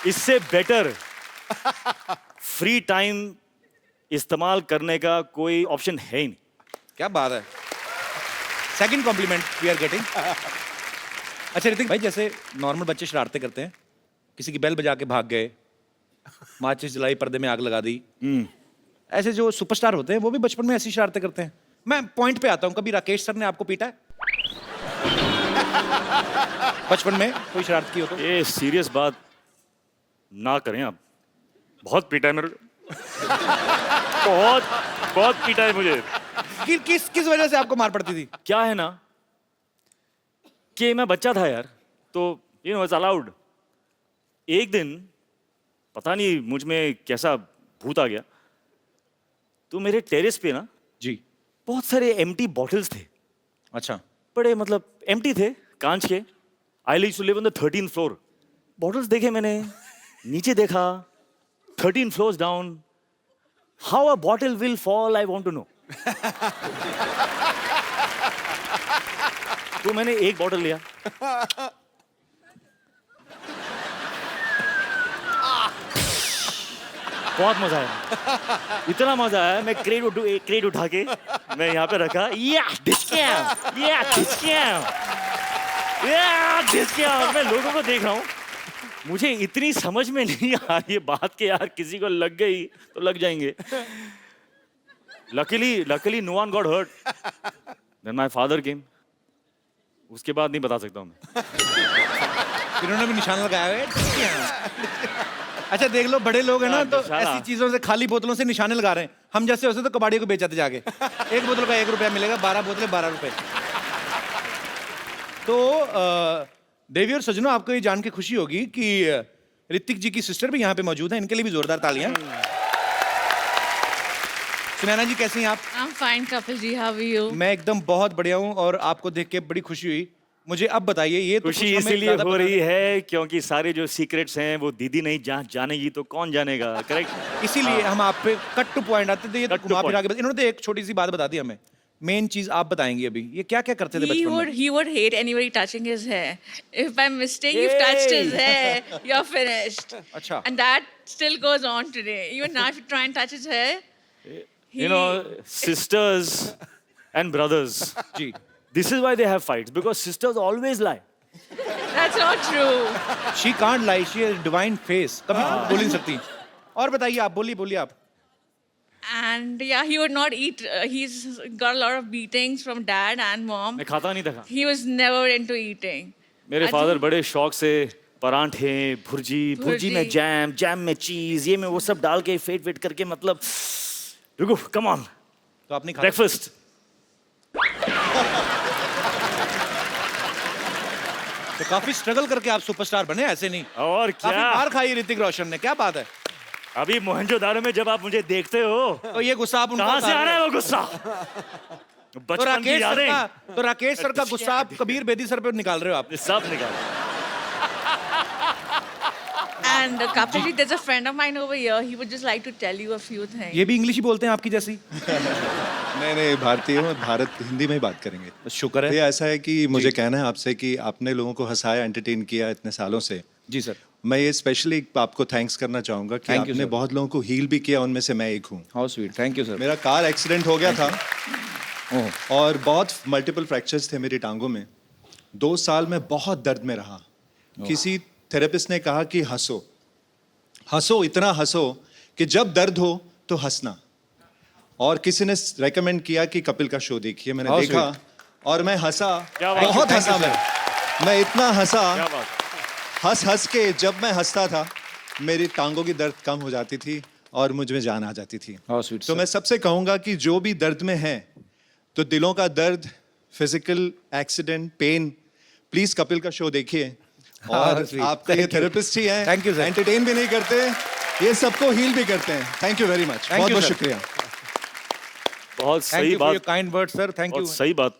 इससे better free time इस्तेमाल करने का कोई ऑप्शन है ही नहीं। क्या बात है, second compliment we are getting. अच्छा ऋतिक भाई, जैसे नॉर्मल बच्चे शरारतें करते हैं, किसी की बेल बजा के भाग गए, माचिस जलाई, पर्दे में आग लगा दी, ऐसे जो सुपरस्टार होते हैं वो भी बचपन में ऐसी शरारतें करते हैं। मैं पॉइंट पे आता हूँ, कभी राकेश सर ने आपको पीटा है बचपन में, कोई शरारत की हो तो? ये सीरियस बात ना करें आप। बहुत पीटा है मेरे बहुत बहुत पीटा है मुझे। किस वजह से आपको मार पड़ती थी? क्या है ना कि मैं बच्चा था यार, तो यू नो इट्स अलाउड। एक दिन पता नहीं मुझ में कैसा भूत आ गया, तो मेरे टेरेस पे ना जी। बहुत सारे एम्प्टी बॉटल्स थे। अच्छा। बड़े मतलब एम्प्टी थे, कांच के। I used to live on the 13th floor. Bottles देखे मैंने, नीचे देखा, 13 floors down. How a bottle will fall I want to know. तो मैंने एक बॉटल लिया, बहुत मजा आया, इतना मजा आया, मैं क्रेट उठा के मैं यहाँ पे रखा, मैं लोगों को देख रहा हूँ। मुझे इतनी समझ में नहीं आ रही है बात के यार, किसी को लग गई तो लग जाएंगे। Luckily no one got hurt. Then my father came. उसके बाद नहीं बता सकता हूँ मैं। इन्होंने भी निशान लगाया है। अच्छा देख लो, बड़े लोग हैं ना तो ऐसी चीजों से, खाली बोतलों से निशाने लगा रहे हैं। हम जैसे होते तो कबाड़ी को बेचाते जाके। एक बोतल का 1 रुपया मिलेगा, 12 बोतलें 12 रुपए। तो देवी और सजनों, आपको ये जान के खुशी होगी कि ऋतिक जी की सिस्टर भी यहाँ पे मौजूद है। इनके लिए भी जोरदार तालियां। सुनैना जी कैसी हैं आप? I'm fine, Kapil ji, how are you? मैं एकदम बहुत बढ़िया हूँ और आपको देख के बड़ी खुशी हुई। मुझे अब बताइए, ये तो खुशी कुछ हमें इसीलिए ज्यादा हो पता रही नहीं। है क्योंकि सारे जो सीक्रेट्स हैं वो दीदी नहीं जानेगी तो कौन जानेगा, करेक्ट? इसीलिए हम आप पे कट टू पॉइंट आते थे। ये तो Cut to घुमा फिरा point. के इन्होंने तो एक छोटी सी बात बता दी हमें। मेन चीज आप बताएंगी अभी, ये क्या क्या करते थे He बचपन would में? he would hate anybody touching his hair. If by mistake you've touched his hair, you're finished. अच्छा। And that still goes on today. Even now, if you try and touch his hair, You know, sisters and brothers. जी। This is why they have fights, because sisters always lie. that's not true. She can't lie, she has divine face. कभी बोल ही नहीं सकती। और बताइए आप, बोलिए आप। And yeah, he would not eat. He's got a lot of beatings from dad and mom. मैं खाता नहीं था। He was never into eating. मेरे अच्छा। फादर बड़े शौक से परांठे, भुर्जी में जैम में चीज, ये में वो सब डाल के फेट करके, मतलब रुको, कम ऑन, तो आपने खाया? ब्रेकफास्ट। तो काफी स्ट्रगल करके आप सुपरस्टार बने, ऐसे नहीं? और काफी क्या, मार खाई ऋतिक रोशन ने, क्या बात है? अभी मोहनजोदारो में जब आप मुझे देखते हो तो ये गुस्सा आप उनको कहाँ से आ रहा है वो गुस्सा? तो बचपन की यादें राकेश सर का गुस्सा आप कबीर बेदी सर पे निकाल रहे हो आप। सब निकाल। And Kapil ji, there's a friend of mine over here. He would just like to tell you a few things. ये भी इंग्लिश ही बोलते हैं आपकी जैसी? नहीं, भारतीय हूँ, भारत हिंदी में ही बात करेंगे। शुक्र है। ये ऐसा है कि मुझे कहना है आपसे कि आपने लोगों को हंसाया, एंटरटेन किया इतने सालों से। जी सर। मैं ये स्पेशली आपको थैंक्स करना चाहूँगा कि Thank you, आपने sir. बहुत लोगों को हील भी किया, उनमें से मैं एक हूँ। How sweet, thank you sir. मेरा कार एक्सीडेंट हो गया था ओह। और बहुत मल्टीपल फ्रैक्चर्स थे मेरी टांगों में। 2 साल में बहुत दर्द में रहा। किसी थेरेपिस्ट ने कहा कि हंसो, इतना हंसो कि जब दर्द हो तो हंसना। और किसी ने रेकमेंड किया कि कपिल का शो देखिए। मैंने देखा और मैं हंसा, क्या बात है, बहुत thank you, हंसा। मैं इतना हंसा, क्या बात? हंस के जब मैं हंसता था मेरी टांगों की दर्द कम हो जाती थी और मुझ में जान आ जाती थी। How sweet. तो मैं सबसे कहूंगा कि जो भी दर्द में है, तो दिलों का दर्द, physical accident, pain, please Kapil का शो देखिए। और आपका ये थेरेपिस्ट ही है, Thank you, sir. एंटरटेन भी नहीं करते, ये सबको हील भी करते हैं। थैंक यू वेरी मच, बहुत बहुत sir. शुक्रिया। बहुत थैंक सही यू फॉर योर बात, kind word sir, thank you. बहुत सही बात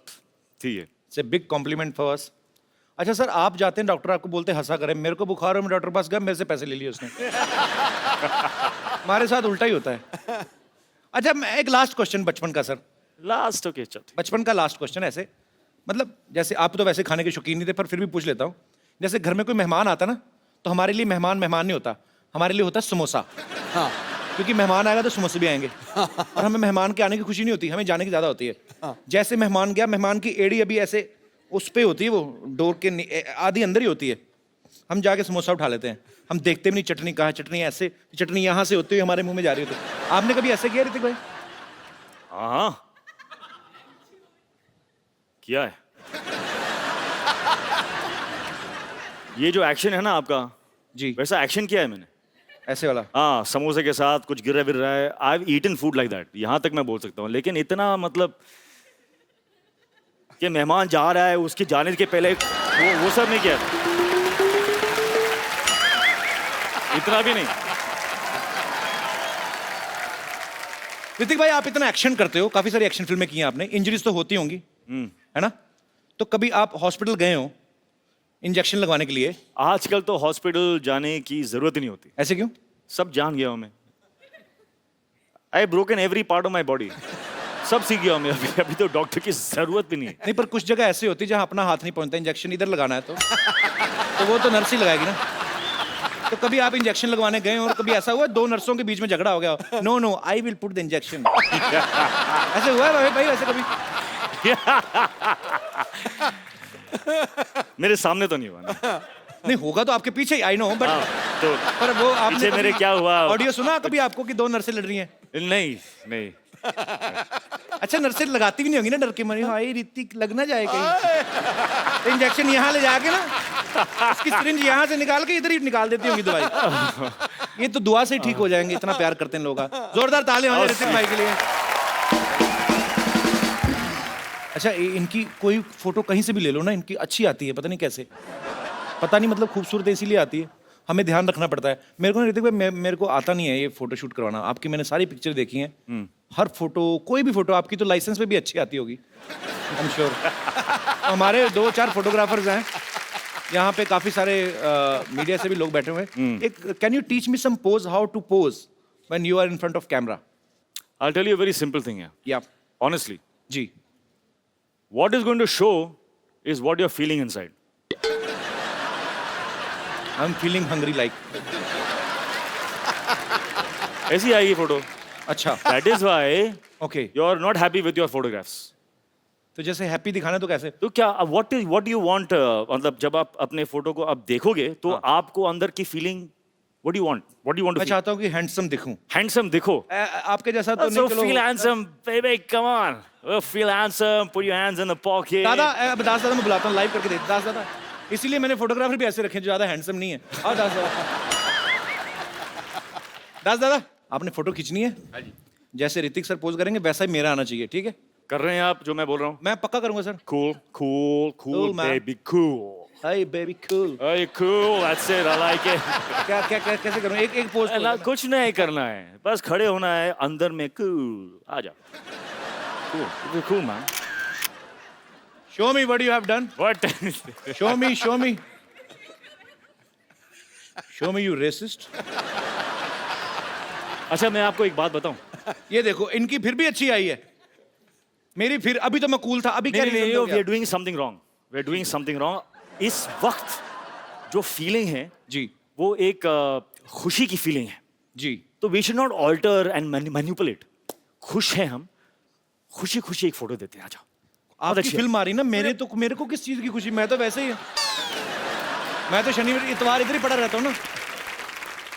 थी ये। It's a big complement for us. अच्छा सर, आप जाते हैं डॉक्टर आपको बोलते हैं हंसा करें। मेरे को बुखार हो, मैं डॉक्टर के पास गया, मेरे से पैसे ले लिए उसने। हमारे साथ उल्टा ही होता है। अच्छा, मैं एक लास्ट क्वेश्चन बचपन का सर, लास्ट ओके, चल। बचपन का लास्ट क्वेश्चन। ऐसे मतलब जैसे आप तो वैसे खाने के शौकीन नहीं थे, पर फिर भी पूछ लेता हूँ। जैसे घर में कोई मेहमान आता ना, तो हमारे लिए मेहमान मेहमान नहीं होता, हमारे लिए होता है समोसा। हाँ क्योंकि मेहमान आएगा तो समोसे भी आएंगे और हमें मेहमान के आने की खुशी नहीं होती, हमें जाने की ज़्यादा होती है। जैसे मेहमान गया, मेहमान की एड़ी अभी ऐसे उस पे होती है, वो डोर के आधी अंदर ही होती है, हम जाके समोसा उठा लेते हैं, हम देखते भी नहीं चटनी कहाँ है, चटनी ऐसे, चटनी यहाँ से होती हुई हमारे मुंह में जा रही होती है। आपने कभी ऐसे किया ऋतिक भाई? हाँ किया है। ये जो एक्शन है ना आपका, जी वैसा एक्शन किया है मैंने। ऐसे वाला। हाँ, समोसे के साथ कुछ गिर रहा है। I have eaten food like that, यहाँ तक मैं बोल सकता हूँ। लेकिन इतना मतलब कि मेहमान जा रहा है, उसके जाने के पहले वो सब नहीं किया था। इतना भी नहीं। ऋतिक भाई आप इतना एक्शन करते हो, काफी सारी एक्शन फिल्में की हैं आपने, इंजरीज तो होती होंगी, है ना? तो कभी आप हॉस्पिटल गए हो इंजेक्शन लगवाने के लिए? आजकल तो हॉस्पिटल जाने की जरूरत ही नहीं होती, ऐसे क्यों? सब जान गया हूं मैं। I broken every part of my body, सब सीख गया हूं मैं। अभी तो डॉक्टर की जरूरत भी नहीं है। नहीं, पर कुछ जगह ऐसी होती है जहां अपना हाथ नहीं पहुंचता, इंजेक्शन इधर लगाना है तो वो तो नर्स ही लगाएगी ना। तो कभी आप इंजेक्शन लगवाने गए हो और कभी ऐसा हुआ दो नर्सों के बीच में झगड़ा हो गया, no no I will put the injection, ऐसे हुआ है भाई ऐसे कभी? मेरे सामने तो नहीं हुआ ना। नहीं होगा तो आपके पीछे ही, आई नो, बट तो पर वो आपने पीछे मेरे क्या हुआ? ऑडियो सुना कभी आपको कि दो नर्सें लड़ रही हैं? नहीं नहीं। अच्छा, नर्सें लगाती भी नहीं होंगी ना डर के मारे, हाय ऋतिक लग ना जाए कहीं। तो इंजेक्शन यहाँ ले जाके ना इसकी सिरिंज यहाँ से निकाल के इधर ही निकाल देती होंगी दवाई। ये तो दुआ से ही ठीक हो जाएंगे, इतना प्यार करते हैं लोग। जोरदार ताली हो जाए ऋतिक भाई के लिए। अच्छा, इनकी कोई फोटो कहीं से भी ले लो ना, इनकी अच्छी आती है, पता नहीं कैसे, पता नहीं, मतलब खूबसूरत इसीलिए आती है, हमें ध्यान रखना पड़ता है। मेरे को ना ऋतिक भाई, मेरे को आता नहीं है ये फोटो शूट करवाना। आपकी मैंने सारी पिक्चर देखी हैं, हर फोटो, कोई भी फोटो आपकी तो लाइसेंस पे भी अच्छी आती होगी, आई एम श्योर। हमारे 2-4 फोटोग्राफर्स हैं यहाँ पे, काफी सारे मीडिया से भी लोग बैठे हुए हैं। एक can you teach me some pose, how to pose when you are in front of camera? I tell you very simple thing है, या ऑनेस्टली, जी, what is going to show is what you're feeling inside. I'm feeling hungry like. ऐसी आएगी photo. अच्छा, That is why okay. you're not happy with your photographs. तो जैसे happy दिखाना तो कैसे? तो क्या what do you want? मतलब जब आप अपने फोटो को आप देखोगे तो आपको अंदर की feeling, what do you want? What do you want to मैं feel? चाहता हूँ कि हैंडसम दिखूं। Handsome दिखो। आपके जैसा तो So नहीं, चलो। feel handsome, baby, come on. Feel handsome, put your hands in the pocket. दादा, अब दास दादा मैं बुलाता हूँ, लाइव करके दे दास दादा। इसीलिए मैंने फोटोग्राफर भी ऐसे रखे जो ज्यादा हैंडसम नहीं है। आओ दास दादा। दास दादा, आपने फोटो खींचनी है? जैसे ऋतिक सर पोज करेंगे वैसा ही मेरा आना चाहिए, ठीक है? कर रहे हैं आप जो मैं बोल रहा हूँ? मैं पक्का करूंगा sir. Cool, cool, cool, Cool, man. baby, cool. Hi baby cool. Hey, cool, that's it, I like it. क्या क्या क्या कैसे करूं? एक पोज। ना कुछ नहीं करना है, बस खड़े होना है अंदर में। कूल, आ जा। Cool, cool man. Show me what you have done. What? Show me, show me, show me you racist. अच्छा, मैं आपको एक बात बताऊं? ये देखो, इनकी फिर भी अच्छी आई है, मेरी फिर, अभी तो मैं कूल था, अभी क्या नहीं, reason हो वी गया? Are doing something wrong, we are doing something wrong. इस वक्त जो फीलिंग है जी वो एक खुशी की फीलिंग है, जी। तो we should not alter and manipulate. खुश हैं हम, खुशी खुशी एक फोटो देते हैं। आ जाओ। आपकी अच्छी फिल्म आ रही ना, मेरे को किस चीज की खुशी? मैं तो वैसे ही, मैं तो शनिवार इतवार इधर ही पड़ा रहता हूँ ना।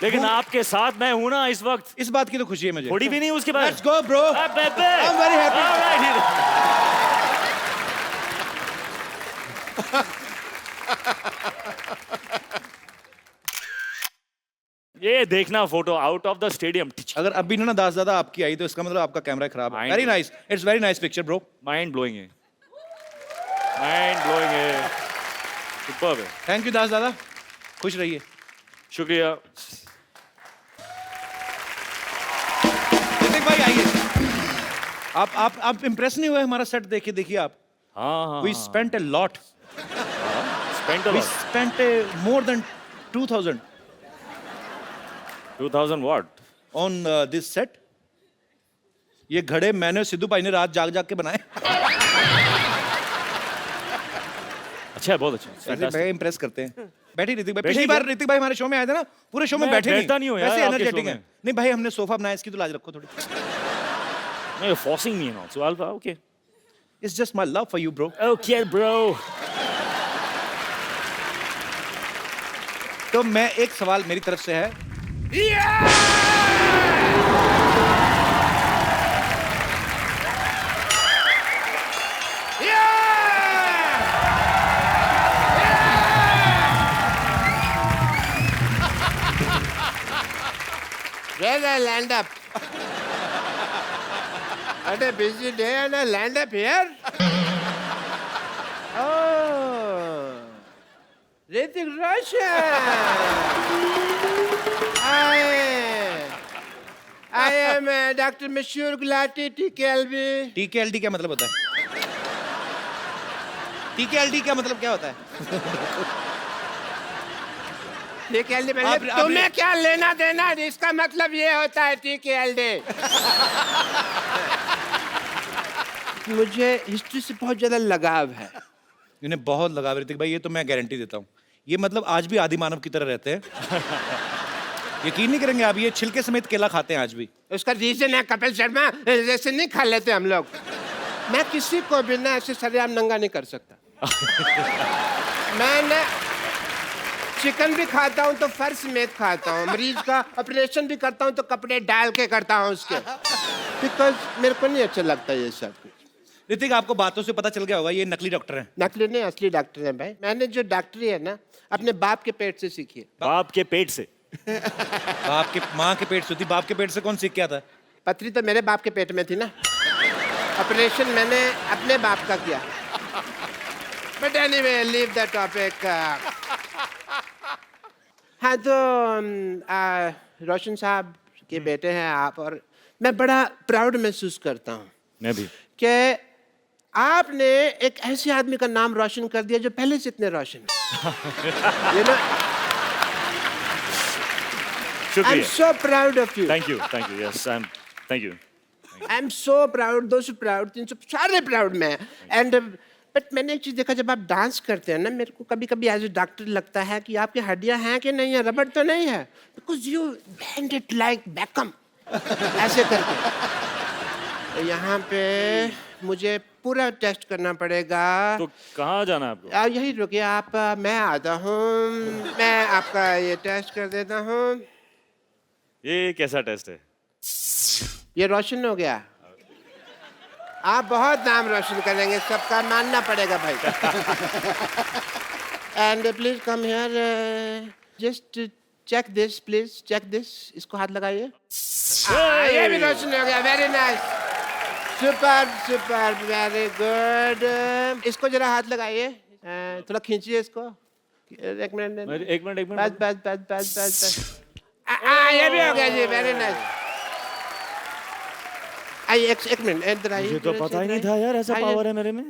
लेकिन आपके साथ मैं हूं ना इस वक्त, इस बात की तो खुशी है मुझे। थोड़ी भी नहीं उसके बाद। Let's go, bro. I'm very happy. ये देखना photo out of the stadium. अगर अभी ना दास दादा आपकी आई तो इसका मतलब आपका कैमरा खराब है। Mind very nice, it's very nice picture bro. Mind blowing है, माइंड ब्लोइंग है, सुपर्ब है। थैंक यू दास दादा, खुश रहिए। शुक्रिया। ऋतिक भाई आइए। आप इम्प्रेस नहीं हुए हमारा सेट देखे? देखिए आप, हाँ, we spent a lot, spent we spent more than 2000 2000 what on this set. ये घड़े मैंने सिद्धू भाई ने रात जाग जाग के बनाए। अच्छा है, बहुत अच्छा। ऐसे इम्प्रेस करते हैं। बैठे ऋतिक भाई, बैठे पिछली क्या? बार ऋतिक भाई हमारे शो में आए थे ना, पूरे शो में मैं बैठे बैठता नहीं हूँ यार वैसे आपके एनर्जेटिक show है। में। नहीं भाई, हमने सोफा बनाया, इसकी तो लाज रखो थोड़ी। No, you're forcing me now. So okay. It's just my love for you bro. Okay, bro. तो मैं एक सवाल मेरी तरफ से है, Where's I land up? What a busy day and I land up here? Oh, Hrithik Roshan. I am Dr. Mashur Gulati TKLB. TKLD क्या मतलब होता है? TKLD क्या मतलब क्या होता है? TKLD आप- मतलब आप- तुम्हें क्या लेना देना? इसका मतलब ये होता है TKLD. मुझे हिस्ट्री से बहुत ज्यादा लगाव है. इन्हें बहुत लगाव ऋतिक भाई, ये तो मैं गारंटी देता हूँ। ये मतलब आज भी आदि मानव की तरह रहते हैं। यकीन नहीं करेंगे आप, ये छिलके समेत केला खाते हैं आज भी। उसका रीजन है कपिल शर्मा, जैसे नहीं खा लेते हम लोग. मैं किसी को भी ना ऐसे सरेआम नंगा नहीं कर सकता. मैं ना चिकन भी खाता हूँ तो फर्श समेत खाता हूँ. मरीज का ऑपरेशन भी करता हूँ तो कपड़े डाल के करता हूँ उसके, बिकॉज मेरे को नहीं अच्छा लगता ये सब कुछ. ऋतिक, आपको बातों से पता चल गया होगा ये नकली डॉक्टर हैं। नकली नहीं, असली डॉक्टर है भाई. मैंने जो डॉक्टरी है ना अपने बाप के पेट से सीखी है. बाप के पेट से. बाप के माँ के पेट से होती, बाप के पेट से कौन सीख के आता है? पथरी तो मेरे बाप के पेट में थी ना. ऑपरेशन मैंने अपने बाप का किया. But anyway, leave the topic. हाँ तो रोशन साहब के बेटे हैं आप, और मैं बड़ा प्राउड महसूस करता हूँ मैं भी. कि आपने एक ऐसे आदमी का नाम रोशन कर दिया जो पहले से इतने रोशन है. You know, I'm शुक्रिया. so proud of you. Thank you. Thank you. Yes, thank you. I'm so proud, those proud, 300 सारे proud में. And but मैंने एक चीज देखा, जब आप डांस करते हैं ना, मेरे को कभी कभी एज ए डॉक्टर लगता है कि आपकी हड्डियां हैं कि नहीं है, रबड़ तो नहीं है, because you band it like Beckham ऐसे करके. तो यहाँ पे मुझे पूरा टेस्ट करना पड़ेगा. तो कहाँ जाना है आपको? आप यही रुकिए, आप मैं आता हूँ, मैं आपका ये टेस्ट कर देता हूँ. ये कैसा टेस्ट है? ये रोशन हो गया. आप बहुत नाम रोशन करेंगे, सबका मानना पड़ेगा भाई. And please come here, just check this, please check this. इसको हाथ लगाइए. ये भी रोशन हो गया. Very nice, super super, very good. इसको जरा हाथ लगाइए, थोड़ा खींचिए इसको. एक मिनट, एक मिनट. बस बस बस बस बस बस. ये भी हो गया जी. Very nice. आइए एक मिनट इधर आइए. मुझे तो पता ही नहीं था यार ऐसा आइए. पावर है मेरे में.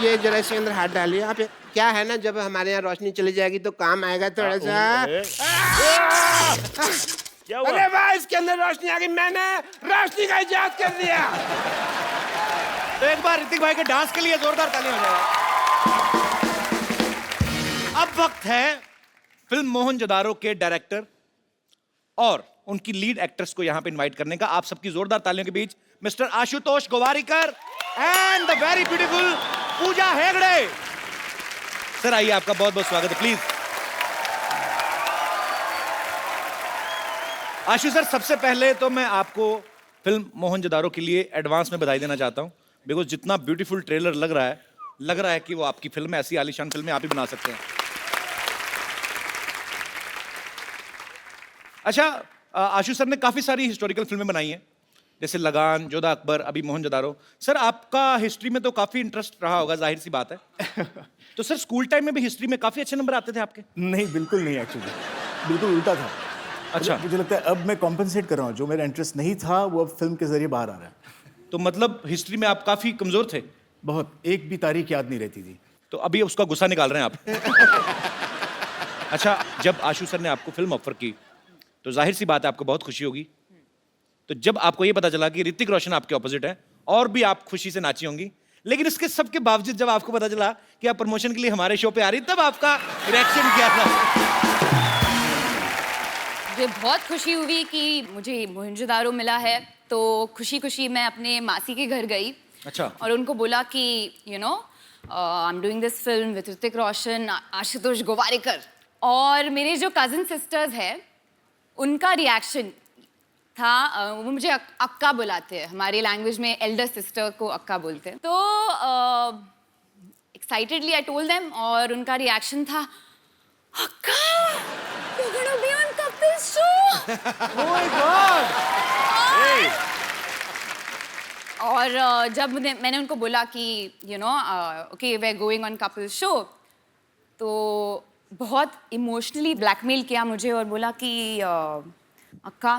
ये जरा इसके अंदर हाथ डालिए आप. क्या है ना, जब हमारे यहाँ रोशनी चली जाएगी तो काम आएगा थोड़ा सा. क्या हुआ? अरे वाह, इसके अंदर रोशनी आ गई. मैंने रोशनी का इजाद कर दिया. तो एक बार ऋतिक भाई के डांस के लिए जोरदार तालियां हो जाए। अब वक्त है फिल्म मोहनजोदारो के डायरेक्टर और उनकी लीड एक्ट्रेस को यहां पे इनवाइट करने का। आप सबकी जोरदार तालियों के बीच mister Ashutosh Gowariker and the very beautiful Pooja Hegde. Sir आइए, आपका बहुत बहुत स्वागत है, प्लीज। आशु सर, सबसे पहले तो मैं आपको फिल्म मोहनजोदारो के लिए एडवांस में बधाई देना चाहता हूं, बिकॉज जितना ब्यूटीफुल ट्रेलर लग रहा है कि वो आपकी फिल्म है। ऐसी आलीशान फिल्में आप ही बना सकते हैं। अच्छा, आशु सर ने काफी सारी हिस्टोरिकल फिल्में बनाई हैं, जैसे लगान, जोधा अकबर, अभी मोहनजोदारो। सर आपका हिस्ट्री में तो काफी इंटरेस्ट रहा होगा, जाहिर सी बात है। तो सर स्कूल टाइम में भी हिस्ट्री में काफी अच्छे नंबर आते थे आपके? नहीं, बिल्कुल नहीं, एक्चुअली बिल्कुल उल्टा था। अच्छा। मुझे लगता है अब मैं कॉम्पनसेट कर रहा हूँ, जो मेरा इंटरेस्ट नहीं था वो अब फिल्म के जरिए बाहर आ रहा है। तो मतलब हिस्ट्री में आप काफी कमजोर थे? बहुत, एक भी तारीख याद नहीं रहती थी। तो अभी उसका गुस्सा निकाल रहे हैं आप। अच्छा, जब आशु सर ने आपको फिल्म ऑफर की तो जाहिर सी बात है आपको बहुत खुशी होगी। तो जब आपको ये पता चला कि ऋतिक रोशन आपके ऑपोजिट है, और भी आप खुशी से नाची होंगी। लेकिन इसके सबके बावजूद जब आपको पता चला कि आप प्रमोशन के लिए हमारे शो पे आ रही, तब आपका रिएक्शन क्या था? मुझे बहुत खुशी हुई कि मुझे मोहनजोदारो मिला है, तो खुशी खुशी मैं अपने मासी के घर गई अच्छा। और उनको बोला कि you know I am doing this film with Hrithik Roshan, Ashutosh Gowariker, और मेरे जो कजिन सिस्टर्स हैं उनका रिएक्शन था वो मुझे अक्का बुलाते हैं, हमारी लैंग्वेज में एल्डर सिस्टर को अक्का बोलते हैं। तो एक्साइटेडली आई टोल्ड देम और उनका रिएक्शन था, अक्का you're gonna be on Kapil show। Oh my God! और जब मैंने उनको बोला कि you know okay we are going on Kapil show, तो बहुत इमोशनली ब्लैकमेल किया मुझे और बोला कि अक्का,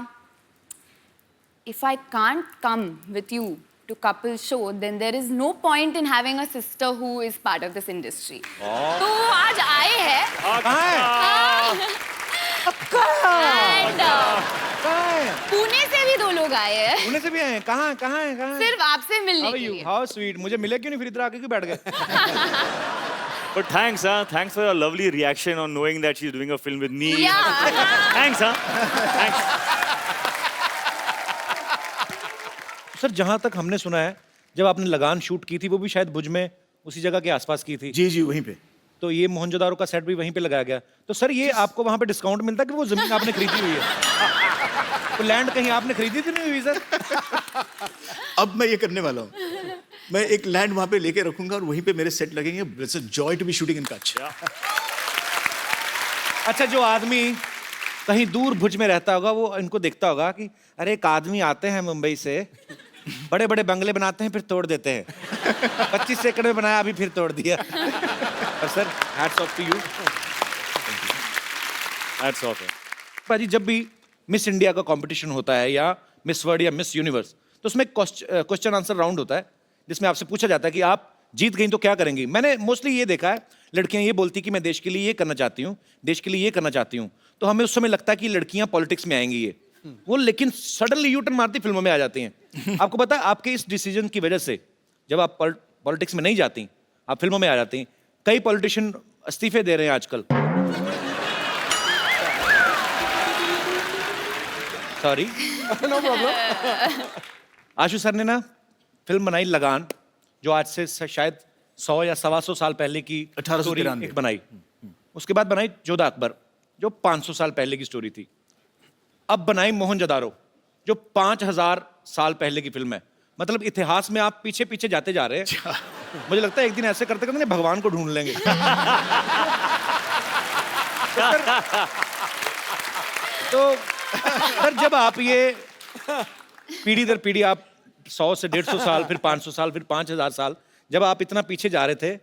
if I can't come with you to couple show, then there is no point in having a sister who is part of this industry। तो आज आए हैं and पुणे से भी 2 लोग आए हैं, पुणे से भी आए हैं? कहाँ कहाँ हैं? कहाँ हैं? सिर्फ आपसे मिलने के लिए। हाउ स्वीट, मुझे मिले क्यों नहीं, फिर इधर आके क्यों बैठ गए? But thanks, thanks for your lovely reaction on knowing that she's doing a film with me. Yeah. Thanks, thanks. Sir जहाँ तक हमने सुना है, जब आपने लगान शूट की थी वो भी शायद भुज में उसी जगह के आसपास की थी, जी जी वहीं पे। तो ये मोहनजोदारो का सेट भी वहीं पे लगाया गया। तो सर ये आपको वहाँ पे डिस्काउंट मिलता है कि वो जमीन आपने खरीदी हुई है? तो लैंड कहीं आपने खरीदी तो नहीं हुई सर? अब मैं ये करने वाला हूँ, मैं एक लैंड वहाँ पे लेके रखूंगा और वहीं पे मेरे सेट लगेंगे। It's a joy to be shooting in Kutch. अच्छा, जो आदमी कहीं दूर भुज में रहता होगा वो इनको देखता होगा कि अरे एक आदमी आते हैं मुंबई से, बड़े बड़े बंगले बनाते हैं फिर तोड़ देते हैं, 25 एकड़ में बनाया अभी फिर तोड़ दिया। और sir hats off to you. Hats off. भाजी, जब भी मिस इंडिया का कंपटीशन होता है या मिस वर्ल्ड या मिस यूनिवर्स, तो उसमें क्वेश्चन आंसर राउंड होता है जिसमें आपसे पूछा जाता है कि आप जीत गई तो क्या करेंगी। मैंने मोस्टली ये देखा है, लड़कियां ये बोलती कि मैं देश के लिए ये करना चाहती हूँ, देश के लिए ये करना चाहती हूँ, तो हमें उस समय लगता है कि लड़कियां पॉलिटिक्स में आएंगी ये वो, लेकिन सडनली यू टर्न मारती फिल्मों में आ जाती हैं। आपको पता है आपके इस डिसीजन की वजह से जब आप पॉलिटिक्स में नहीं जाती, आप फिल्मों में आ जाती, कई पॉलिटिशियन इस्तीफे दे रहे हैं आजकल। Sorry, no problem. Ashu sir ने ना फिल्म बनाई लगान, जो आज से शायद 100 या 125 साल पहले की 1893 एक बनाई। उसके बाद बनाई जोधा अकबर, जो 500 साल पहले की स्टोरी थी। अब बनाई मोहनजोदारो, जो 5000 साल पहले की फिल्म है। मतलब इतिहास में आप पीछे पीछे जाते जा रहे हैं। मुझे लगता है एक दिन ऐसे करते करते भगवान को ढूंढ लेंगे। तो सर जब आप ये पीढ़ी दर पीढ़ी, आप 100 से 150 साल, फिर 500 साल, फिर 5000 साल, जब आप इतना पीछे जा रहे थे,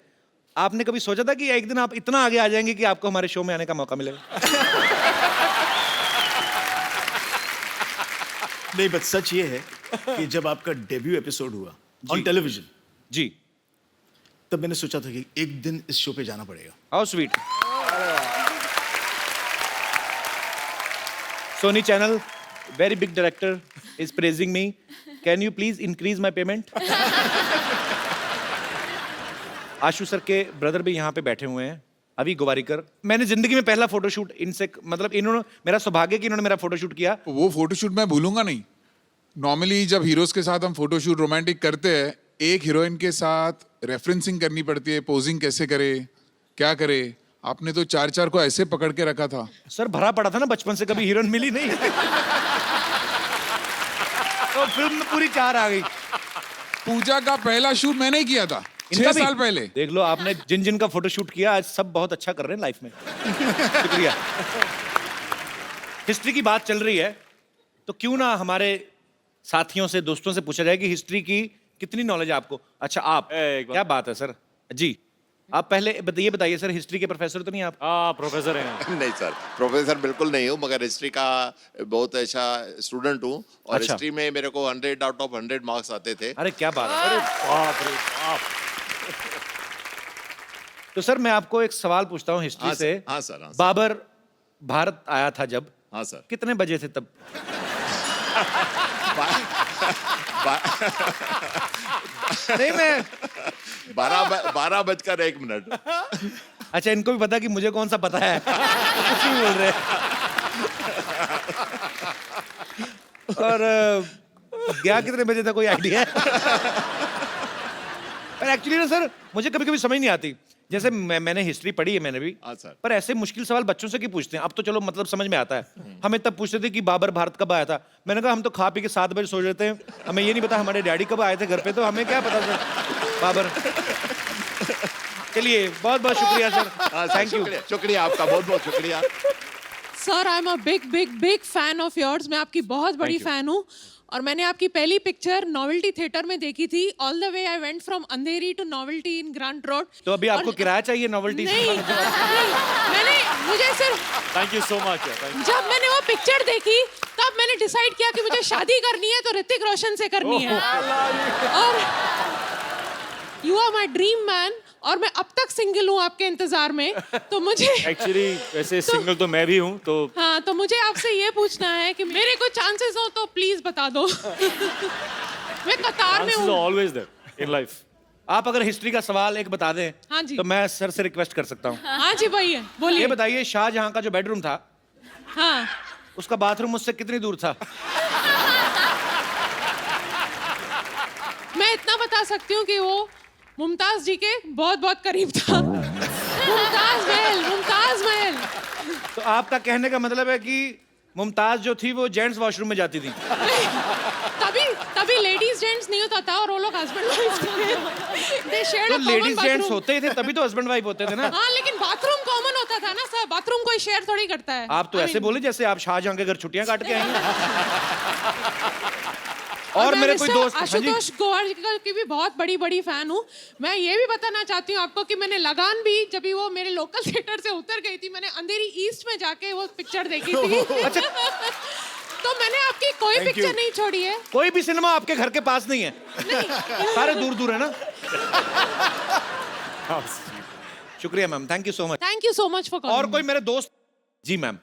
आपने कभी सोचा था कि एक दिन आप इतना आगे आ जाएंगे कि आपको हमारे शो में आने का मौका मिलेगा? नहीं, बस सच ये है कि जब आपका डेब्यू एपिसोड हुआ ऑन टेलीविजन जी, तब मैंने सोचा था कि एक दिन इस शो पे जाना पड़ेगा। How sweet. Sony channel, very big director is praising me. Can you please increase my payment? Ashu sir के ब्रदर भी यहाँ पे बैठे हुए हैं, अभी गोवारिकर। मैंने जिंदगी में पहला फोटोशूट इनसे, मतलब इन्होंने, मेरा सौभाग्य कि इन्होंने मेरा फोटोशूट किया। वो फोटोशूट मैं भूलूंगा नहीं। नॉर्मली जब हीरोज के साथ हम फोटोशूट रोमांटिक करते हैं, एक हीरोइन के साथ रेफरेंसिंग करनी पड़ती है, पोजिंग कैसे करे, क्या करे। आपने तो 4-4 को ऐसे पकड़ के रखा था। सर भरा पड़ा था ना बचपन से, कभी हीरोइन मिली नहीं। तो फिल्म में पूरी 4 आ गई। पूजा का पहला शूट मैंने ही किया था 6 साल पहले। देख लो आपने जिन जिन का फोटोशूट किया, आज सब बहुत अच्छा कर रहे हैं लाइफ में। शुक्रिया। हिस्ट्री की बात चल रही है, तो क्यों ना हमारे साथियों से, दोस्तों से पूछा जाए कि हिस्ट्री की कितनी नॉलेज है आपको। अच्छा, आप, क्या बात है सर जी, आप पहले ये बताइए सर, हिस्ट्री के प्रोफेसर तो नहीं आप? प्रोफेसर हैं। नहीं सर, प्रोफेसर बिल्कुल नहीं हूँ, मगर हिस्ट्री का बहुत अच्छा स्टूडेंट हूँ। और अच्छा। हिस्ट्री में मेरे को 100 आउट ऑफ 100 मार्क्स आते थे। अरे क्या बात है, अरे बाप रे बाप। तो सर मैं आपको एक सवाल पूछता हूँ हिस्ट्री हाँ से। सर, हाँ सर, हाँ सर। बाबर भारत आया था जब, हाँ सर। कितने बजे थे तब? नहीं, मैं 12:01 अच्छा, इनको भी पता कि मुझे कौन सा पता है। कुछ नहीं बोल रहे। और गया कितने बजे था, कोई आइडिया है? पर एक्चुअली ना सर, मुझे कभी कभी समझ नहीं आती। जैसे मैंने हिस्ट्री पढ़ी है, मैंने भी। हाँ सर। पर ऐसे मुश्किल सवाल बच्चों से क्यों पूछते हैं? अब तो चलो मतलब समझ में आता है। हमें तब पूछते थे कि बाबर भारत कब आया था। मैंने कहा हम तो खा पी के 7 बजे सो जाते हैं, हमें ये नहीं पता हमारे डैडी कब आए थे घर पे, तो हमें क्या पता सर बाबर। चलिए, बहुत बहुत शुक्रिया सर, थैंक यू। शुक्रिया आपका, बहुत बहुत शुक्रिया। Sir, I am a big big big fan of yours. मैं आपकी बहुत बड़ी फैन हूँ और मैंने आपकी पहली पिक्चर नोवेल्टी थिएटर में देखी थी। All the way I went from Andheri to Novelty in Grant Road. तो अभी आपको किराया चाहिए नोवेल्टी? नहीं, मैंने मुझे सिर्फ थैंक यू सो मच। जब मैंने वो पिक्चर देखी तब मैंने डिसाइड किया कि मुझे शादी करनी है तो ऋतिक रोशन से करनी है। और you are my dream man और मैं अब तक सिंगल हूँ आपके इंतजार में, तो मुझे एक्चुअली वैसे सिंगल तो मैं भी हूँ, तो हाँ, तो मुझे आपसे ये पूछना है कि मेरे को चांसेस हो तो प्लीज बता दो। मैं कतार में हूँ। Always there in life. आप अगर हिस्ट्री का सवाल एक बता दें, हाँ जी। तो मैं सर से रिक्वेस्ट कर सकता हूँ। हाँ जी भैया, बोलिए। ये बताइए, शाहजहां का जो बेडरूम था, हाँ, उसका बाथरूम मुझसे कितनी दूर था? मैं इतना बता सकती हूँ कि वो मुमताज जी के बहुत बहुत करीब था। मुमताज महल, मुमताज महल। तो आपका कहने का मतलब है कि मुमताज जो थी वो जेंट्स वॉशरूम में जाती थी? तभी तभी लेडीज जेंट्स नहीं होता था और वो लोग हस्बैंड वाइफ थे। They shared तो a common ladies gents bathroom. होते ही थे, तभी तो हस्बैंड वाइफ होते थे ना। हाँ, लेकिन बाथरूम कॉमन होता था ना सर, बाथरूम कोई शेयर थोड़ी करता है। आप तो ऐसे बोले जैसे आप शाहजहां के घर छुट्टियां काट के आई हैं। और मैं मेरे कोई मिस्टर दोस्त, हाँ जी। आशुतोष गोवारिकर की भी बहुत बड़ी बड़ी फैन हूँ। मैं ये भी बताना चाहती हूँ आपको कि मैंने लगान भी, जब भी वो मेरे लोकल थिएटर से उतर गई थी, मैंने अंधेरी ईस्ट में जाके वो पिक्चर देखी थी। अच्छा। तो मैंने आपकी कोई पिक्चर नहीं छोड़ी है। कोई भी सिनेमा आपके घर के पास नहीं है? सारे दूर दूर है ना? शुक्रिया ma'am, thank you so much. Thank you so much for calling. और कोई मेरे दोस्त? जी मैम।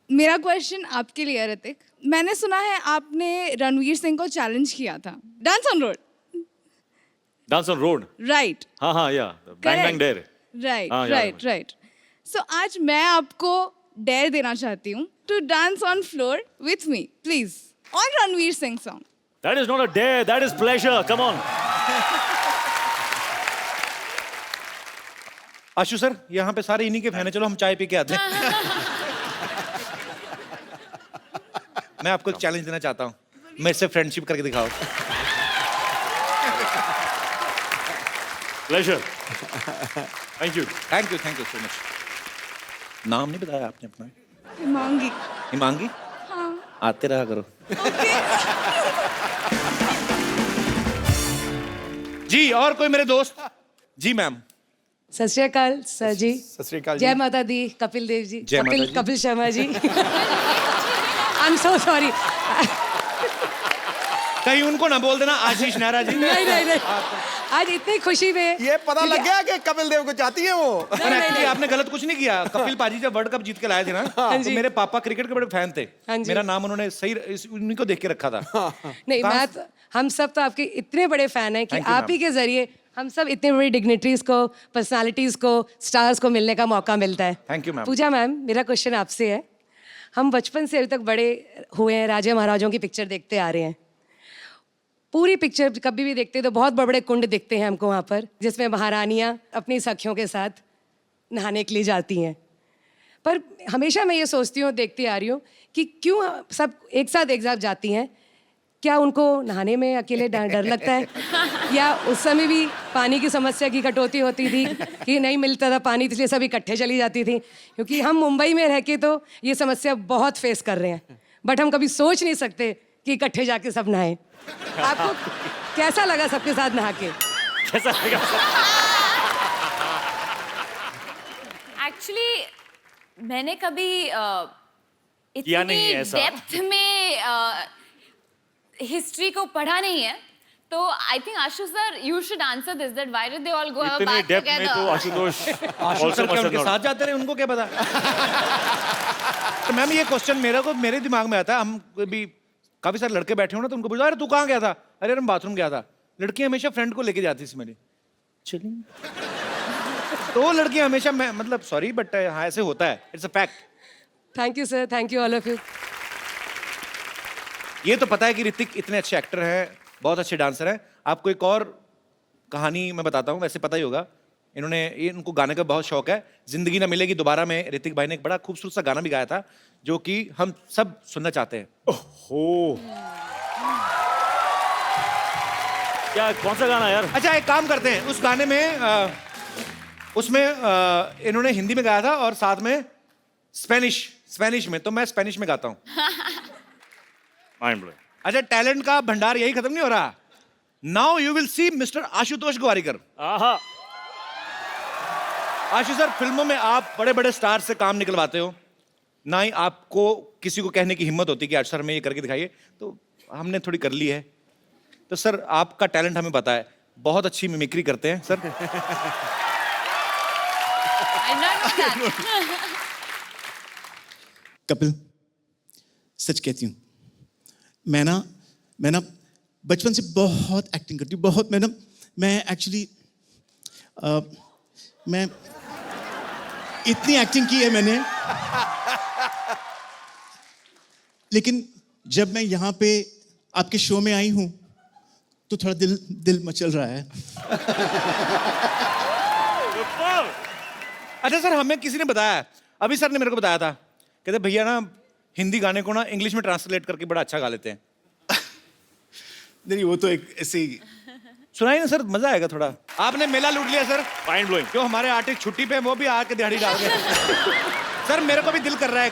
मेरा क्वेश्चन आपके लिए है ऋतिक। मैंने सुना है आपने रणवीर सिंह को चैलेंज किया था dance on road. Dance on road, right हाँ हाँ, या बैंग बैंग डेयर। राइट हाँ, याद है राइट मुझे। राइट। सो आज मैं आपको डेयर देना चाहती हूँ to dance on floor with me please on Ranveer Singh song. That is not a dare, that is pleasure. Come on. Ashu sir, यहाँ पे सारे इन्हीं के फैन हैं, चलो हम चाय पी के आते हैं। मैं आपको एक चैलेंज देना चाहता हूँ, मेरे से फ्रेंडशिप करके दिखाओ। Pleasure. Thank you. Thank you so much. नाम नहीं बताया आपने अपना? हिमांगी। हिमांगी? हाँ। आते रहा करो। जी, और कोई मेरे दोस्त? जी मैम। सत श्री अकाल सर जी। सत श्री अकाल जय माता दी। कपिल देव जी। जय माता जी। Kapil Sharma ji. I am so sorry. कहीं उनको ना बोल देना आशीष नेहरा जी। नहीं नहीं नहीं, आज इतनी खुशी में ये पता लग गया कि कपिल देव को चाहती है वो। पर एक्चुअली आपने गलत कुछ नहीं किया। कपिल पाजी जब वर्ल्ड कप जीत के लाए थे ना, तो मेरे पापा क्रिकेट के बड़े फैन थे। हाँ जी। मेरा नाम उन्होंने सही उन्हीं को देख के रखा था। नहीं, मैं तो, हम सब तो आपके इतने बड़े फैन हैं कि Thank you, आप ही के जरिए हम सब इतने बड़ी डिग्निटरीज को, पर्सनालिटीज को, स्टार्स को मिलने का मौका मिलता है। Thank you, ma'am. Pooja ma'am, मेरा क्वेश्चन आपसे है। हम बचपन से अभी तक बड़े हुए हैं, राजा महाराजाओं की पिक्चर देखते आ रहे हैं। पूरी पिक्चर कभी भी देखते तो बहुत बड़े बड़े कुंड दिखते हैं हमको वहाँ पर, जिसमें महारानियाँ अपनी सखियों के साथ नहाने के लिए जाती हैं। पर हमेशा मैं ये सोचती हूँ, देखती आ रही हूँ कि क्यों सब एक साथ जाती हैं। क्या उनको नहाने में अकेले डर लगता है, या उस समय भी पानी की समस्या की कटौती होती थी कि नहीं मिलता था पानी, इसलिए सब इकट्ठे चली जाती थी? क्योंकि हम मुंबई में रह के तो ये समस्या बहुत फेस कर रहे हैं, बट हम कभी सोच नहीं सकते कि इकट्ठे जाके सब नहाएं। आपको कैसा लगा सबके साथ नहा के? कैसा लगा? एक्चुअली मैंने कभी किया नहीं इतनी ऐसा। डेप्थ में हिस्ट्री को पढ़ा नहीं है, तो I think Ashu sir you should answer this, that why did they all go have a इतने बाथ डेप्थ में तो टुगेदर। आशुतोष आशु also सर क्या must उनके have साथ known. जाते रहे, उनको क्या पता? तो मैम ये क्वेश्चन मेरे दिमाग में आता है। हम भी काफी सारे लड़के बैठे हो ना, तो उनको पूछा अरे तू कहाँ गया था? अरे मैं बाथरूम गया था। लड़कियां हमेशा फ्रेंड को लेके जाती इसमें चलिए तो लड़कियां हमेशा मैं मतलब सॉरी बट हाँ ऐसे होता है, it's a fact. Thank you sir, thank you all of you. ये तो पता है कि ऋतिक इतने अच्छे एक्टर हैं, बहुत अच्छे डांसर हैं। आपको एक और कहानी मैं बताता हूँ, वैसे पता ही होगा, इनको गाने का बहुत शौक है। जिंदगी ना मिलेगी दोबारा में ऋतिक भाई ने एक बड़ा खूबसूरत सा गाना भी गाया था जो कि हम सब सुनना चाहते हैं। ओहो, क्या कौन सा गाना यार? अच्छा एक काम करते हैं, उस गाने में उसमें इन्होंने हिंदी में गाया था और साथ में स्पेनिश में, तो मैं स्पेनिश में गाता हूँ। Mind blowing. अच्छा टैलेंट का भंडार यही खत्म नहीं हो रहा। Now you will see mister Ashutosh Gowariker. आहा, आशु सर, फिल्मों में आप बड़े बड़े स्टार से काम निकलवाते हो, ना ही आपको किसी को कहने की हिम्मत होती कि आज सर में ये करके दिखाइए, तो हमने थोड़ी कर ली है। तो सर आपका टैलेंट हमें पता है, बहुत अच्छी मिमिक्री करते हैं सर। कपिल, सच कहती हूँ, मैं ना बचपन से बहुत एक्टिंग करती हूँ, बहुत। मैं एक्चुअली मैं इतनी एक्टिंग की है मैंने, लेकिन जब मैं यहाँ पे आपके शो में आई हूँ तो थोड़ा दिल मचल रहा है। अच्छा सर, हमें किसी ने बताया, अभी सर ने मेरे को बताया था, कहते भैया ना हिंदी गाने को ना इंग्लिश में ट्रांसलेट करके बड़ा अच्छा गा लेते हैं। नहीं, वो तो एक ऐसे ही सुनाइए ना सर, मजा आएगा थोड़ा। आपने मेला लूट लिया सर। Mind blowing. जो हमारे आर्टिस्ट छुट्टी पे हैं, वो भी आके दिहाड़ी डाल गए। सर मेरे को भी दिल कर रहा है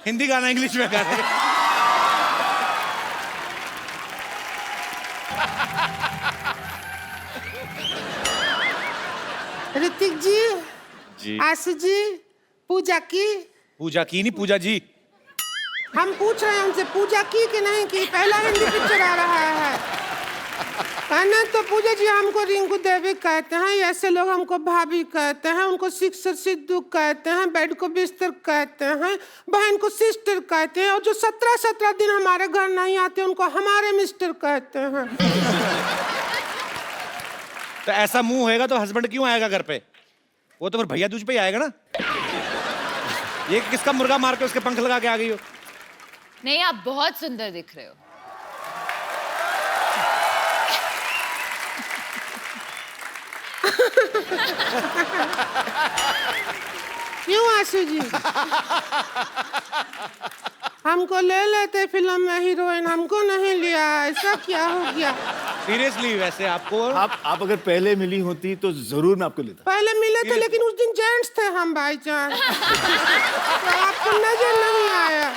हिंदी गाना इंग्लिश में गाने। ऋतिक जी, जी आशु जी, पूजा की नहीं पूजा जी। हम पूछ रहे हैं उनसे, पूजा की कि नहीं की? पहला हिंदी पिक्चर आ रहा है। कहना तो पूजा जी हमको रिंकू देवी कहते हैं, ऐसे लोग हमको भाभी कहते हैं, उनको सिक्सर सिद्धू कहते हैं, बेड को बिस्तर कहते हैं, बहन को सिस्टर कहते हैं, और जो 17 दिन हमारे घर नहीं आते उनको हमारे मिस्टर कहते हैं। तो ऐसा मुंह होएगा तो हस्बैंड क्यों आएगा घर पे? वो तो फिर भैया दूज पे ही आएगा ना। ये किसका मुर्गा मार के उसके पंख लगा के आ गई हो? नहीं, आप बहुत सुंदर दिख रहे हो। क्यों आशु जी? हमको ले लेते फिल्म में हीरोइन, हमको नहीं लिया, ऐसा क्या हो गया? सीरियसली वैसे आपको आप अगर पहले मिली होती तो जरूर मैं आपको लेता। पहले मिले थे लेकिन उस दिन जेंट्स थे हम भाई जान। तो आपको नजर नहीं आया।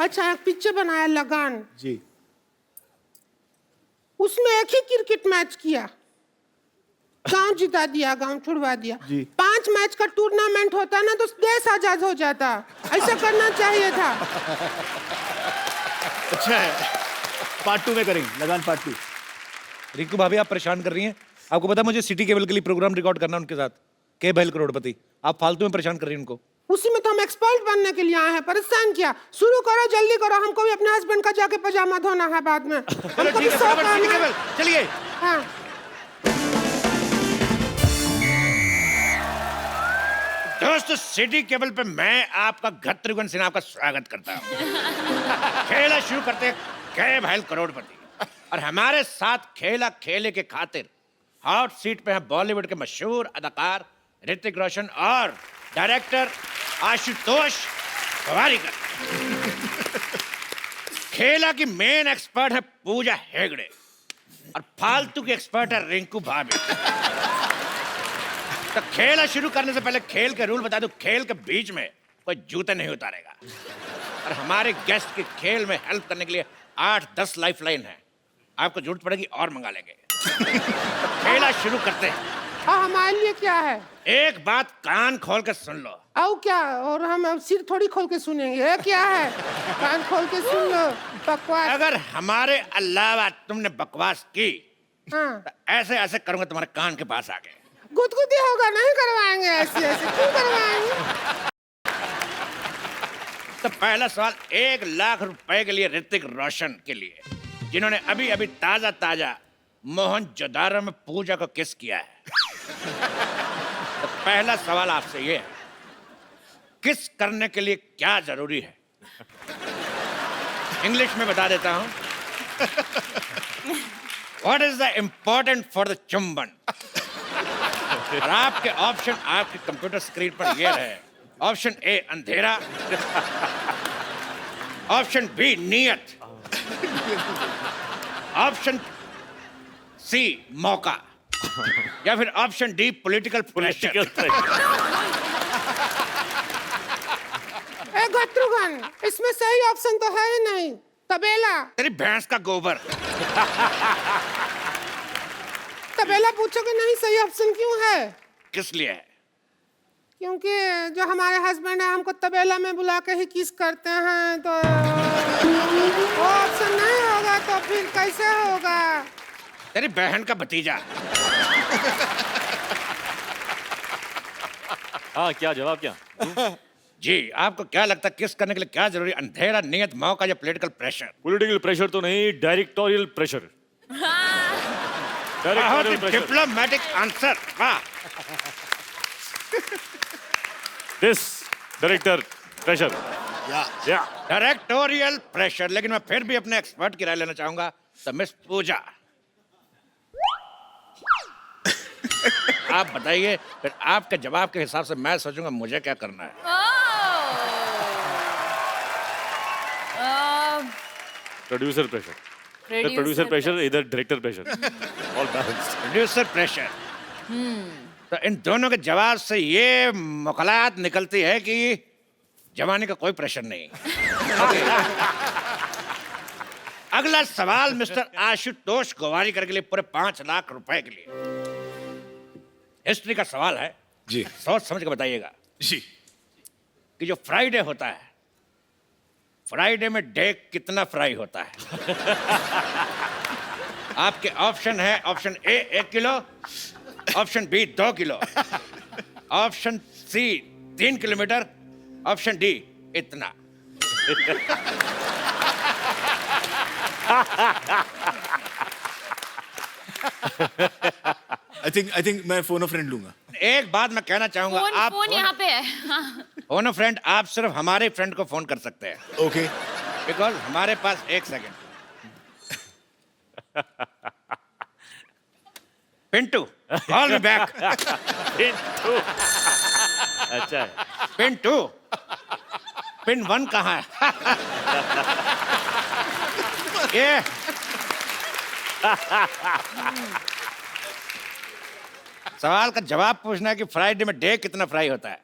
अच्छा एक पिक्चर बनाया लगान जी, उसमें एक ही क्रिकेट मैच किया, गांव जिता दिया, गांव छुड़वा दिया। जी। 5 मैच का टूर्नामेंट होता ना तो देश आजाद हो जाता। ऐसा करना चाहिए था। अच्छा है, पार्ट 2 में करेंगे, लगान पार्ट 2। रिंकू भाभी आप परेशान कर रही हैं। आपको पता है मुझे सिटी केबल के लिए प्रोग्राम रिकॉर्ड करना उनके साथ, के बहल करोड़पति। आप फालतू में परेशान कर रही हैं उनको। उसी में तो हम एक्सपर्ट बनने के लिए आए हैं, परेशान किया। शुरू करो, जल्दी करो, हमको भी अपने हस्बैंड का जाके पजामा धोना है बाद में। चलो ठीक है, फटाफट सिटी केबल चलिए। हाँ। दोस्तों सिटी केबल पे मैं आपका शत्रुघ्न सिन्हा आपका स्वागत करता हूँ। खेला शुरू करते हैं के बहल करोड़पति, और हमारे साथ खेला खेले के खातिर हॉट सीट पे है बॉलीवुड के मशहूर अदाकार ऋतिक रोशन और डायरेक्टर आशुतोष गोवारिकर। खेला की मेन एक्सपर्ट है पूजा हेगड़े और फालतू की एक्सपर्ट है रिंकू भाभी। तो खेला शुरू करने से पहले खेल के रूल बता दूं, खेल के बीच में कोई जूते नहीं उतारेगा, और हमारे गेस्ट के खेल में हेल्प करने के लिए 8-10 लाइफ लाइन है, आपको जरूरत पड़ेगी और मंगा लेंगे। तो खेला शुरू करते हैं। हमारे लिए क्या है? एक बात कान खोल के सुन लो। आओ क्या? और हम सिर थोड़ी खोल के सुनेंगे। ये क्या है? कान खोल के सुन लो। बकवास। अगर हमारे अलावा तुमने बकवास की हाँ। तो ऐसे ऐसे करूंगा तुम्हारे कान के पास आके। गुदगुदी होगा, नहीं करवाएंगे ऐसे ऐसे। क्यों करवाएंगे? तो पहला सवाल 1 लाख रुपए के लिए ऋतिक रोशन के लिए। जिन्होंने अभी अभी ताजा ताजा मोहनजोदारो में पूजा को किस किया है। तो पहला सवाल आपसे ये है, किस करने के लिए क्या जरूरी है? इंग्लिश में बता देता हूं। What is the important for the चुंबन? और आपके ऑप्शन आपके कंप्यूटर स्क्रीन पर ये रहे। ऑप्शन ए अंधेरा, ऑप्शन बी नियत, ऑप्शन सी मौका, या फिर ऑप्शन डी पॉलिटिकल प्रेशर। ए गत्रुगन, इसमें सही ऑप्शन तो है ही नहीं। तबेला। तेरी भैंस का गोबर। तबेला पूछोगे नहीं सही ऑप्शन क्यों है? किस लिए है? क्योंकि जो हमारे हस्बैंड है हमको तबेला में बुला के ही किस करते हैं, तो वो ऑप्शन नहीं होगा तो फिर कैसे होगा? तेरी बहन का भतीजा। हाँ, क्या जवाब क्या? जी, आपको क्या लगता है किस करने के लिए क्या जरूरी? अंधेरा, नियत, मौका या पॉलिटिकल प्रेशर? पॉलिटिकल प्रेशर तो नहीं, directorial pressure. Directorial pressure. Diplomatic answer. वाह। This director pressure. या डायरेक्टोरियल प्रेशर। लेकिन मैं फिर भी अपने एक्सपर्ट की राय लेना चाहूंगा। तो मिस पूजा, आप बताइए, फिर आपके जवाब के हिसाब से मैं सोचूंगा मुझे क्या करना है। Producer pressure. प्रोड्यूसर प्रेशर, इधर director pressure. All balanced. Producer pressure. तो इन दोनों के जवाब से ये मुकलात निकलती है कि जवानी का कोई प्रेशर नहीं। अगला सवाल मिस्टर आशुतोष गोवारीकर के लिए, पूरे 5 लाख रुपए के लिए। हिस्ट्री का सवाल है जी। सोच समझ के बताइएगा जी। कि जो फ्राइडे होता है, फ्राइडे में डे कितना फ्राई होता है? आपके ऑप्शन है, option A 1 kilo, option B 2 kilo, option C 3 kilometre, option D इतना। आई थिंक मैं फोन फ्रेंड लूंगा। एक बात मैं कहना चाहूंगा, आप फोन यहाँ पे है। फोन फ्रेंड आप सिर्फ हमारे फ्रेंड को फोन कर सकते हैं। ओके। बिकॉज हमारे पास 1 second. Pintu, call me back. Pintu. अच्छा है। पिंटू, पिन 1 कहाँ है? ये सवाल का जवाब पूछना है कि फ्राइडे में डे कितना फ्राई होता है।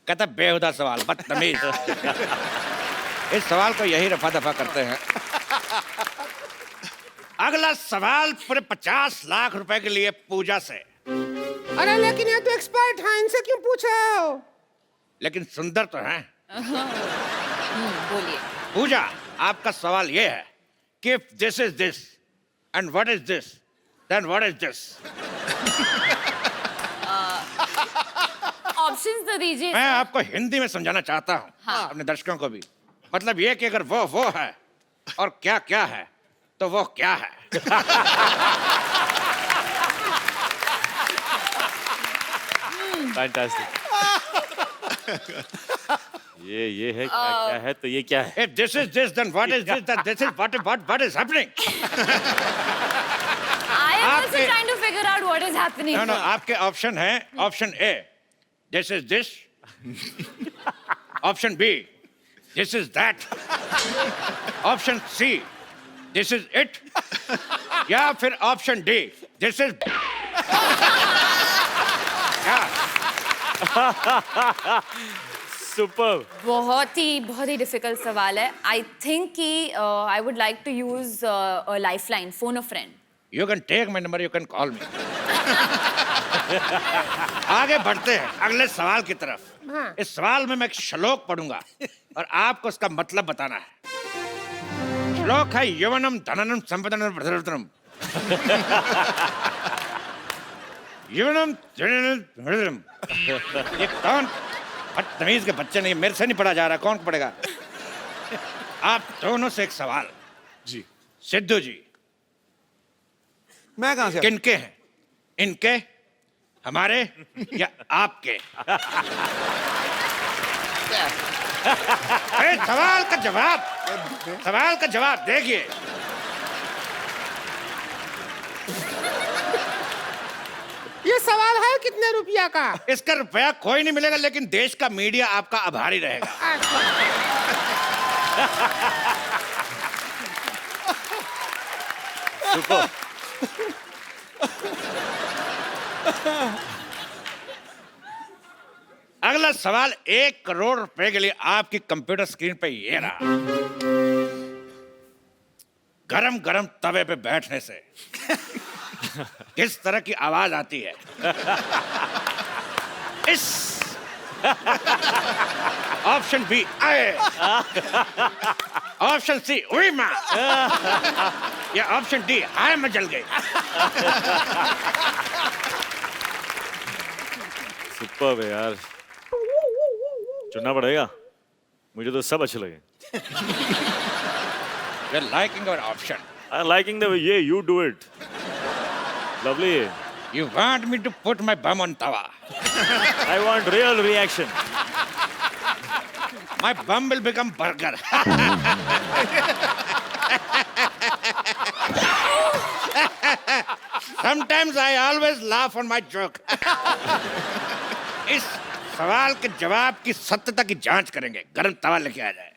कहता बेहुदा सवाल, बदतमीज। इस सवाल को यही रफा दफा करते हैं। अगला सवाल पूरे 50 लाख रुपए के लिए पूजा से। अरे लेकिन ये तो एक्सपर्ट है, इनसे क्यों पूछे हो? लेकिन सुंदर तो हैं। बोलिए। पूजा, आपका सवाल ये है कि if this is this and what is this, then what is this? Options तो दीजिए। मैं आपको हिंदी में समझाना चाहता हूँ। हाँ। अपने दर्शकों को भी। मतलब ये कि अगर वो है और क्या क्या है, तो वो क्या है? फैंटास्टिक। ये है क्या है, तो ये क्या है? If this is this, then what is this? Then this is what is happening? I am also trying to figure out what is happening. No, आपके ऑप्शन है, option A this is this, option B this is that, option C this is it, या फिर option D this is super. बहुत ही difficult सवाल है। I think कि I would like to use a lifeline, phone a friend. You can take my number, you can call me. आगे बढ़ते हैं अगले सवाल की तरफ। हाँ। इस सवाल में मैं एक श्लोक पढ़ूंगा और आपको उसका मतलब बताना है। श्लोक है यवनम धननम संपदनम प्रधनम। यवनम धननम। ये कौन बदतमीज के बच्चे नहीं, मेरे से नहीं पढ़ा जा रहा, कौन पढ़ेगा? आप दोनों से एक सवाल। जी। सिद्धू जी, मैं कहाँ से? किनके हैं? इनके, हमारे या आपके? सवाल का जवाब देखिए। ये सवाल है कितने रुपया का? इसका रुपया कोई नहीं मिलेगा, लेकिन देश का मीडिया आपका आभारी रहेगा। सुपर। अगला सवाल 1 करोड़ रुपए के लिए आपकी कंप्यूटर स्क्रीन पे ये रहा। गरम गरम तवे पे बैठने से किस तरह की आवाज आती है? इस ऑप्शन बी आए, ऑप्शन सी उई मां, या ऑप्शन डी हाय मैं जल गई। सुपर है यार, चुनना पड़ेगा। मुझे तो सब अच्छे लगे। You're liking our option. I'm liking the way you do it. Lovely. You want me to put my bum on tawa? I want real reaction. My bum will become burger. Sometimes I always laugh on my joke. इस सवाल के जवाब की सत्यता की जांच करेंगे। गरम तवा लेके आ जाए।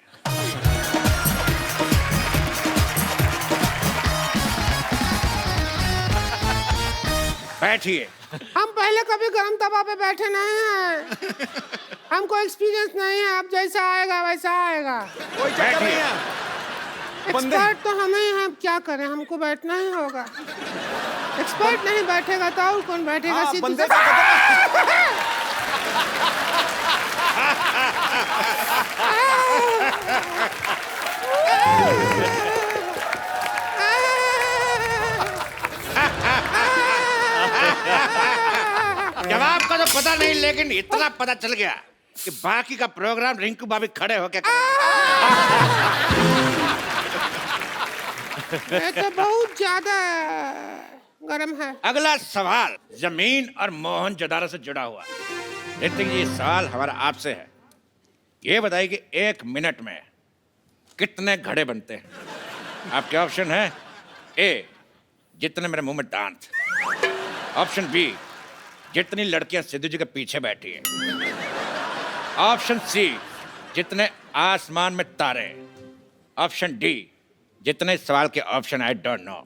बैठिए। हम पहले कभी गरम तवा पे बैठे नहीं हैं। हमको एक्सपीरियंस नहीं है। अब जैसा आएगा वैसा आएगा। बैठिए। एक्सपर्ट तो हम ही हैं। अब क्या करें, हमको बैठना ही होगा। एक्सपर्ट नहीं बैठेगा तो और कौन बैठेगा? सीधे जवाब का तो पता नहीं, लेकिन इतना पता चल गया कि बाकी का प्रोग्राम रिंकू भाभी खड़े होके ये तो बहुत ज्यादा गरम है। अगला सवाल जमीन और मोहनजोदारो से जुड़ा हुआ। ऋतिक जी, ये सवाल हमारा आपसे है। ये बताइए कि 1 मिनट में कितने घड़े बनते हैं? आपके ऑप्शन है ए, जितने मेरे मुंह में दांत। ऑप्शन बी, जितनी लड़कियां सिद्धू जी के पीछे बैठी हैं। ऑप्शन सी, जितने आसमान में तारे। ऑप्शन डी, जितने सवाल के ऑप्शन आई डोंट नो।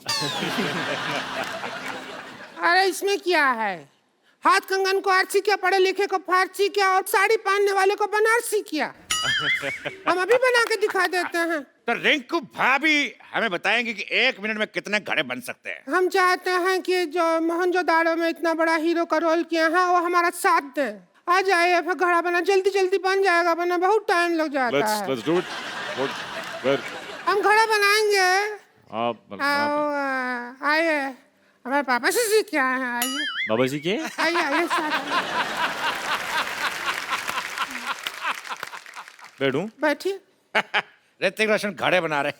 अरे इसमें क्या है? हाथ कंगन को आरसी किया, पढ़े लिखे को फारसी किया और साड़ी पहनने वाले को बनारसी किया। हम अभी बना के दिखा देते हैं। तो रिंकू भाभी हमें बताएंगे कि 1 मिनट में कितने घड़े बन सकते हैं। हम चाहते हैं कि जो मोहनजोदाड़ो में इतना बड़ा हीरो का रोल किया है वो हमारा साथ दे। आ जाइए, फिर घड़ा बना जल्दी जल्दी बन जाएगा, वरना बहुत टाइम लग जाता है। Let's do it. हम घड़ा बनाएंगे। आप आइए, हमारे पापा से सीख के आए हैं। आइए बाबा जी के आइए आइए बैठूं? बैठिए। ऋतिक रोशन घड़े बना रहे।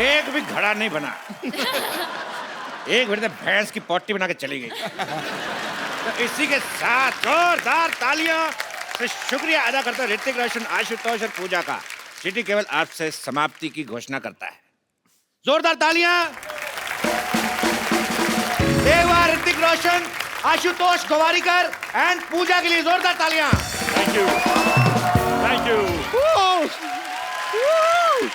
एक भी घड़ा नहीं बना। एक मिनट में भैंस की पोटी बना के चली गई। तो इसी के साथ जोरदार तालियों से शुक्रिया अदा करता है ऋतिक रोशन, आशुतोष और पूजा का। सिटी केवल आपसे समाप्ति की घोषणा करता है। जोरदार तालियां एक बार ऋतिक रोशन, आशुतोष गोवारीकर एंड पूजा के लिए। जोरदार तालियां। Thank you. Thank you.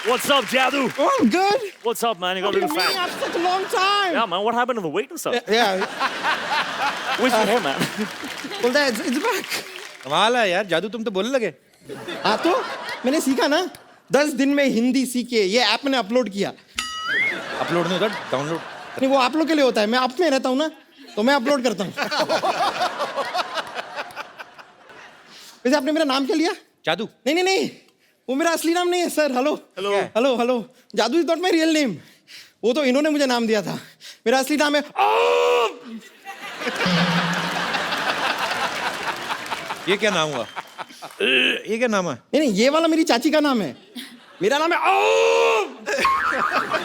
What's up, Jadu? Oh, I'm good. What's up, man? You got a little fat. After such a long time. Yeah, man. What happened to the weight or something? Yeah. Where's your hair, man? Well, it's back. कमाल है यार, जादू तुम तो बोलने लगे। हाँ तो मैंने सीखा ना, 10 दिन में हिंदी सीखे। ये ऐप मैंने अपलोड किया। अपलोड नहीं होता, डाउनलोड। नहीं, वो आप लोग के लिए होता है। मैं आप में रहता हूँ ना, तो मैं अपलोड करता हूँ। वैसे आपने मेरा नाम क्या लिया? जादू। नहीं नहीं नहीं, वो मेरा असली नाम नहीं है sir. Hello hello hello hello, Jadoo is not my real name. वो तो इन्होंने मुझे नाम दिया था। मेरा असली नाम है ये क्या नाम हुआ? ये क्या नाम है? नहीं नहीं, ये वाला मेरी चाची का नाम है। मेरा नाम है